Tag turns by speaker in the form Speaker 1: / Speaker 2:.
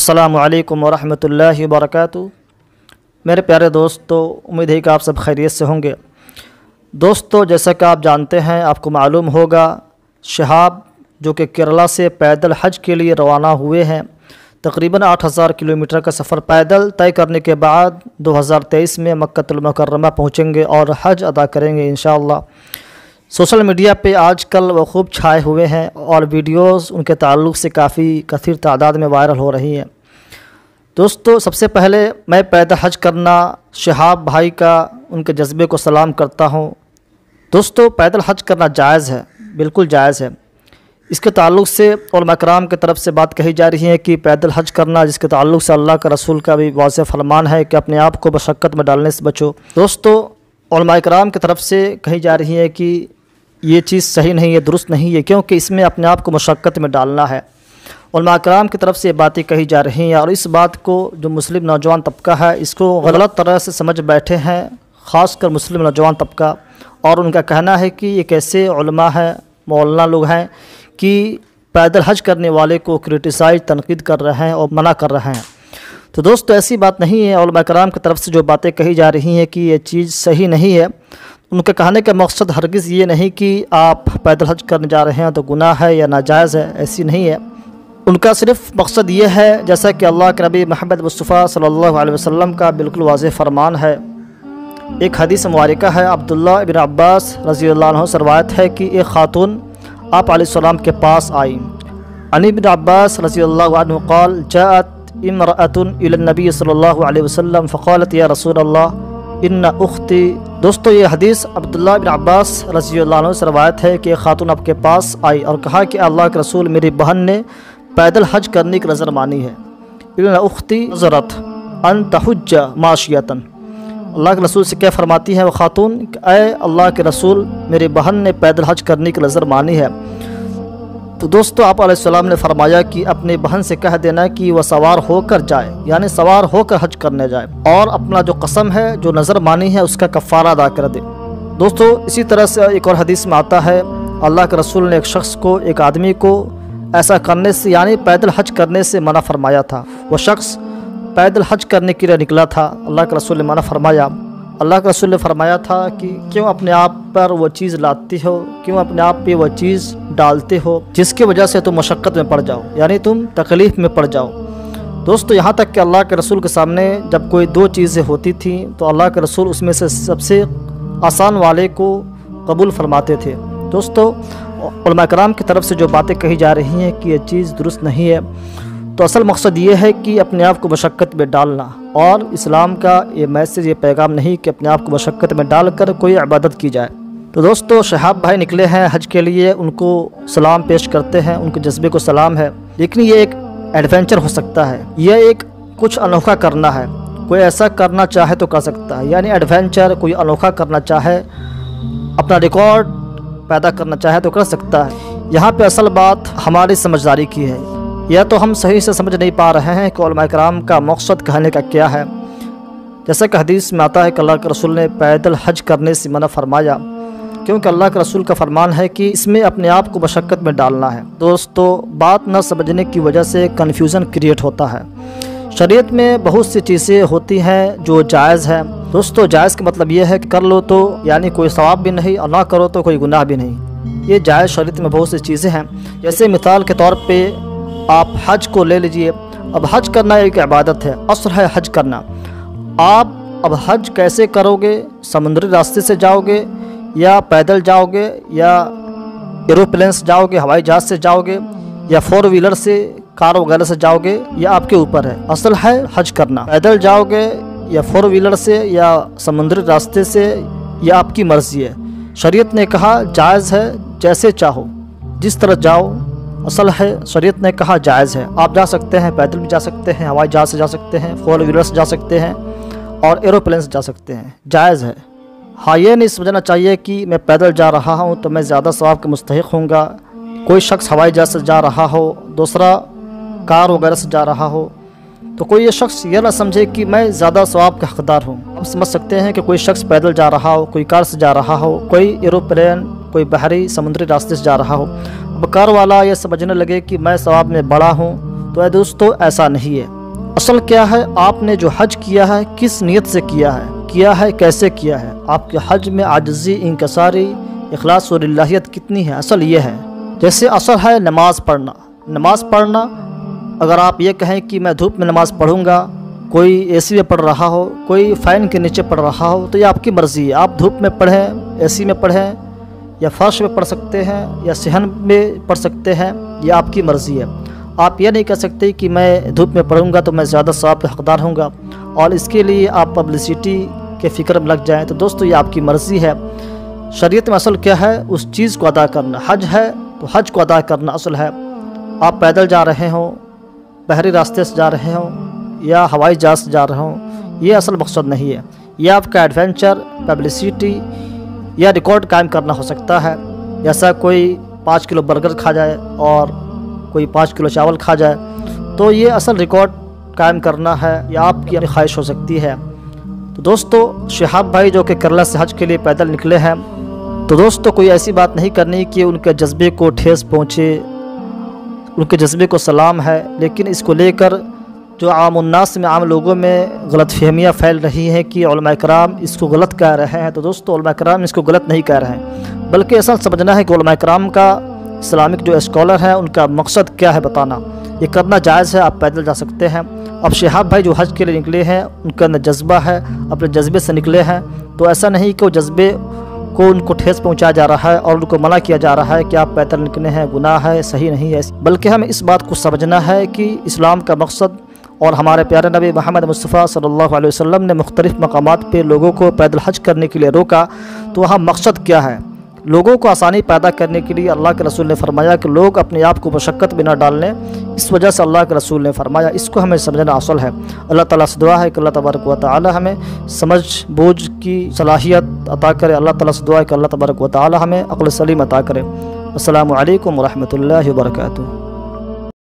Speaker 1: السلام علیکم ورحمۃ اللہ وبرکاتہ۔ میرے پیارے دوستو، امید ہے کہ آپ سب خیریت سے ہوں گے۔ دوستو، جیسا کہ آپ جانتے ہیں، آپ کو معلوم ہوگا، شہاب جو کہ کیرلا سے پیدل حج کے لیے روانہ ہوئے ہیں، تقریباً 8000 کلومیٹر کا سفر پیدل طے کرنے کے بعد 2023 میں مکہ المکرمہ پہنچیں گے اور حج ادا کریں گے انشاءاللہ۔ سوشل میڈیا پہ آج کل وہ خوب چھائے ہوئے ہیں اور ویڈیوز ان کے تعلق سے کافی کثیر تعداد میں وائرل ہو رہی ہیں۔ دوستو، سب سے پہلے میں پیدل حج کرنا شہاب بھائی کا ان کے جذبے کو سلام کرتا ہوں۔ دوستو، پیدل حج کرنا جائز ہے، بالکل جائز ہے۔ اس کے تعلق سے علماء کرام کی طرف سے بات کہی جا رہی ہے کہ پیدل حج کرنا، جس کے تعلق سے اللہ کا رسول کا بھی واضح فرمان ہے کہ اپنے آپ کو مشقت میں ڈالنے سے بچو۔ دوستو، علماء کرام کی طرف سے کہی جا رہی ہے کہ یہ چیز صحیح نہیں ہے، درست نہیں ہے، کیونکہ اس میں اپنے آپ کو مشقت میں ڈالنا ہے۔ علماء کرام کی طرف سے یہ باتیں کہی جا رہی ہیں اور اس بات کو جو مسلم نوجوان طبقہ ہے اس کو غلط طرح سے سمجھ بیٹھے ہیں، خاص کر مسلم نوجوان طبقہ، اور ان کا کہنا ہے کہ یہ کیسے علماء ہیں، مولانا لوگ ہیں کہ پیدل حج کرنے والے کو کرٹیسائز، تنقید کر رہے ہیں اور منع کر رہے ہیں۔ تو دوستو، ایسی بات نہیں ہے۔ علماء کرام کی طرف سے جو باتیں کہی جا رہی ہیں کہ یہ چیز صحیح نہیں ہے، ان کے کہنے کا مقصد ہرگز یہ نہیں کہ آپ پیدل حج کرنے جا رہے ہیں تو گناہ ہے یا ناجائز ہے، ایسی نہیں ہے۔ ان کا صرف مقصد یہ ہے، جیسا کہ اللہ کے نبی محمد مصطفیٰ صلی اللہ علیہ وسلم کا بالکل واضح فرمان ہے۔ ایک حدیث مبارکہ ہے، عبداللہ ابن عباس رضی اللہ عنہ سے روایت ہے کہ ایک خاتون آپ علیہ السلام کے پاس آئی۔ عن ابن عباس رضی اللہ عنہ قال جاءت امرأة الى النبی صلی اللہ علیہ وسلم فقالت یا رسول اللہ ان اختی۔ دوستو، یہ حدیث عبداللہ بن عباس رضی اللہ عنہ سے روایت ہے کہ ایک خاتون آپ کے پاس آئی اور کہا کہ اللہ کے رسول، میری بہن نے پیدل حج کرنے کی نظر مانی ہے۔ ان اختی نظرت ان تحج ماشیۃ۔ اللہ کے رسول سے کیا فرماتی ہے وہ خاتون کہ اے اللہ کے رسول، میری بہن نے پیدل حج کرنے کی نظر مانی ہے۔ تو دوستو، آپ علیہ السلام نے فرمایا کہ اپنی بہن سے کہہ دینا کہ وہ سوار ہو کر جائے، یعنی سوار ہو کر حج کرنے جائے، اور اپنا جو قسم ہے، جو نظر مانی ہے، اس کا کفارہ ادا کر دے۔ دوستو، اسی طرح سے ایک اور حدیث میں آتا ہے، اللہ کے رسول نے ایک شخص کو، ایک آدمی کو ایسا کرنے سے، یعنی پیدل حج کرنے سے منع فرمایا تھا۔ وہ شخص پیدل حج کرنے کے لیے نکلا تھا، اللہ کے رسول نے منع فرمایا۔ اللہ کے رسول نے فرمایا تھا کہ کیوں اپنے آپ پر وہ چیز لاتی ہو، کیوں اپنے آپ پہ وہ چیز ڈالتے ہو جس کی وجہ سے تم مشقت میں پڑ جاؤ، یعنی تم تکلیف میں پڑ جاؤ۔ دوستو، یہاں تک کہ اللہ کے رسول کے سامنے جب کوئی دو چیزیں ہوتی تھیں تو اللہ کے رسول اس میں سے سب سے آسان والے کو قبول فرماتے تھے۔ دوستو، علماء کرام کی طرف سے جو باتیں کہی جا رہی ہیں کہ یہ چیز درست نہیں ہے، تو اصل مقصد یہ ہے کہ اپنے آپ کو مشقت میں ڈالنا، اور اسلام کا یہ میسج، یہ پیغام نہیں کہ اپنے آپ کو مشقت میں ڈال کر کوئی عبادت کی جائے۔ تو دوستو، شہاب بھائی نکلے ہیں حج کے لیے، ان کو سلام پیش کرتے ہیں، ان کے جذبے کو سلام ہے، لیکن یہ ایک ایڈونچر ہو سکتا ہے، یہ ایک کچھ انوکھا کرنا ہے۔ کوئی ایسا کرنا چاہے تو کر سکتا ہے، یعنی ایڈونچر، کوئی انوکھا کرنا چاہے، اپنا ریکارڈ پیدا کرنا چاہے تو کر سکتا ہے۔ یہاں پہ اصل بات ہماری سمجھداری کی ہے، یا تو ہم صحیح سے سمجھ نہیں پا رہے ہیں کہ علماء کرام کا مقصد کہنے کا کیا ہے۔ جیسا کہ حدیث میں آتا ہے کہ اللہ کے رسول نے پیدل حج کرنے سے منع فرمایا، کیونکہ اللہ کے رسول کا فرمان ہے کہ اس میں اپنے آپ کو مشقت میں ڈالنا ہے۔ دوستو، بات نہ سمجھنے کی وجہ سے کنفیوژن کریٹ ہوتا ہے۔ شریعت میں بہت سی چیزیں ہوتی ہیں جو جائز ہیں۔ دوستو، جائز کا مطلب یہ ہے کہ کر لو تو یعنی کوئی ثواب بھی نہیں، اور نہ کرو تو کوئی گناہ بھی نہیں۔ یہ جائز شریعت میں بہت سی چیزیں ہیں۔ جیسے مثال کے طور پہ آپ حج کو لے لیجئے۔ اب حج کرنا ایک عبادت ہے، اصل ہے حج کرنا۔ آپ اب حج کیسے کرو گے؟ سمندری راستے سے جاؤ گے، یا پیدل جاؤ گے، یا ایروپلین سے جاؤ گے، ہوائی جہاز سے جاؤ گے، یا 4 ویلر سے، کار وغیرہ سے جاؤ گے، یہ آپ کے اوپر ہے۔ اصل ہے حج کرنا۔ پیدل جاؤ گے یا 4 ویلر سے یا سمندری راستے سے، یہ آپ کی مرضی ہے۔ شریعت نے کہا جائز ہے، جیسے چاہو جس طرح جاؤ، اصل ہے شریعت نے کہا جائز ہے۔ آپ جا سکتے ہیں، پیدل بھی جا سکتے ہیں، ہوائی جہاز سے جا سکتے ہیں، 4 ویلر سے جا سکتے ہیں، اور ایروپلین سے جا سکتے ہیں، جائز ہے۔ ہاں، یہ نہیں سمجھنا چاہیے کہ میں پیدل جا رہا ہوں تو میں زیادہ ثواب کا مستحق ہوں گا۔ کوئی شخص ہوائی جہاز سے جا رہا ہو، دوسرا کار وغیرہ سے جا رہا ہو، تو کوئی یہ شخص یہ نہ سمجھے کہ میں زیادہ ثواب کا حقدار ہوں۔ ہم سمجھ سکتے ہیں کہ کوئی شخص پیدل جا رہا ہو، کوئی کار سے جا رہا ہو، کوئی ایروپلین، کوئی بحری سمندری راستے سے جا رہا ہو۔ اب کار والا یہ سمجھنے لگے کہ میں ثواب میں بڑا ہوں، تو اے دوستو ایسا نہیں ہے۔ اصل کیا ہے، آپ نے جو حج کیا ہے کس نیت سے کیا ہے کیسے کیا ہے، آپ کے حج میں عاجزی، انکساری، اخلاص اور للہیت کتنی ہے، اصل یہ ہے۔ جیسے اصل ہے نماز پڑھنا، اگر آپ یہ کہیں کہ میں دھوپ میں نماز پڑھوں گا، کوئی اے سی میں پڑھ رہا ہو، کوئی فین کے نیچے پڑھ رہا ہو، تو یہ آپ کی مرضی ہے، آپ دھوپ میں پڑھیں، اے سی میں پڑھیں، یا فرش میں پڑھ سکتے ہیں، یا صحن میں پڑھ سکتے ہیں، یہ آپ کی مرضی ہے۔ آپ یہ نہیں کہہ سکتے کہ میں دھوپ میں پڑھوں گا تو میں زیادہ ثواب کا حقدار ہوں گا، اور اس کے لیے آپ پبلسٹی کے فکر میں لگ جائیں، تو دوستو یہ آپ کی مرضی ہے۔ شریعت میں اصل کیا ہے، اس چیز کو ادا کرنا۔ حج ہے تو حج کو ادا کرنا اصل ہے۔ آپ پیدل جا رہے ہوں، بحری راستے سے جا رہے ہوں، یا ہوائی جہاز سے جا رہے ہوں، یہ اصل مقصد نہیں ہے۔ یہ آپ کا ایڈونچر، پبلسٹی یا ریکارڈ قائم کرنا ہو سکتا ہے، جیسا کوئی 5 کلو برگر کھا جائے اور کوئی 5 کلو چاول کھا جائے، تو یہ اصل ریکارڈ قائم کرنا ہے، یا آپ کی خواہش ہو سکتی ہے۔ تو دوستو شہاب بھائی جو کہ کیرلا سے حج کے لیے پیدل نکلے ہیں، تو دوستو کوئی ایسی بات نہیں کرنی کہ ان کے جذبے کو ٹھیس پہنچے، ان کے جذبے کو سلام ہے، لیکن اس کو لے کر جو عام الناس میں، عام لوگوں میں غلط فہمیاں پھیل رہی ہیں کہ علماء کرام اس کو غلط کہہ رہے ہیں، تو دوستو علماء کرام اس کو غلط نہیں کہہ رہے ہیں، بلکہ ایسا سمجھنا ہے کہ علماء کرام کا، اسلامک جو اسکالر ہیں، ان کا مقصد کیا ہے بتانا۔ یہ کرنا جائز ہے، آپ پیدل جا سکتے ہیں۔ اب شہاب بھائی جو حج کے لیے نکلے ہیں، ان کا جذبہ ہے، اپنے جذبے سے نکلے ہیں، تو ایسا نہیں کہ وہ جذبے کو ان کو ٹھیس پہنچایا جا رہا ہے اور ان کو منع کیا جا رہا ہے کہ آپ پیدل نکلے ہیں، گناہ ہے، صحیح نہیں ہے، بلکہ ہمیں اس بات کو سمجھنا ہے کہ اسلام کا مقصد اور ہمارے پیارے نبی محمد مصطفیٰ صلی اللہ علیہ وسلم نے مختلف مقامات پہ لوگوں کو پیدل حج کرنے کے لیے روکا، تو وہاں مقصد کیا ہے؟ لوگوں کو آسانی پیدا کرنے کے لیے اللہ کے رسول نے فرمایا کہ لوگ اپنے آپ کو مشقت میں نہ ڈالنے، اس وجہ سے اللہ کے رسول نے فرمایا، اس کو ہمیں سمجھنا اصل ہے۔ اللہ تعالیٰ سے دعا ہے کہ اللہ تبارک و تعالی ہمیں سمجھ بوجھ کی صلاحیت عطا کرے۔ اللہ تعالیٰ سے دعا ہے کہ اللہ تبارک و تعالی ہمیں عقل سلیم عطا کرے۔ السلام علیکم ورحمۃ اللہ وبرکاتہ۔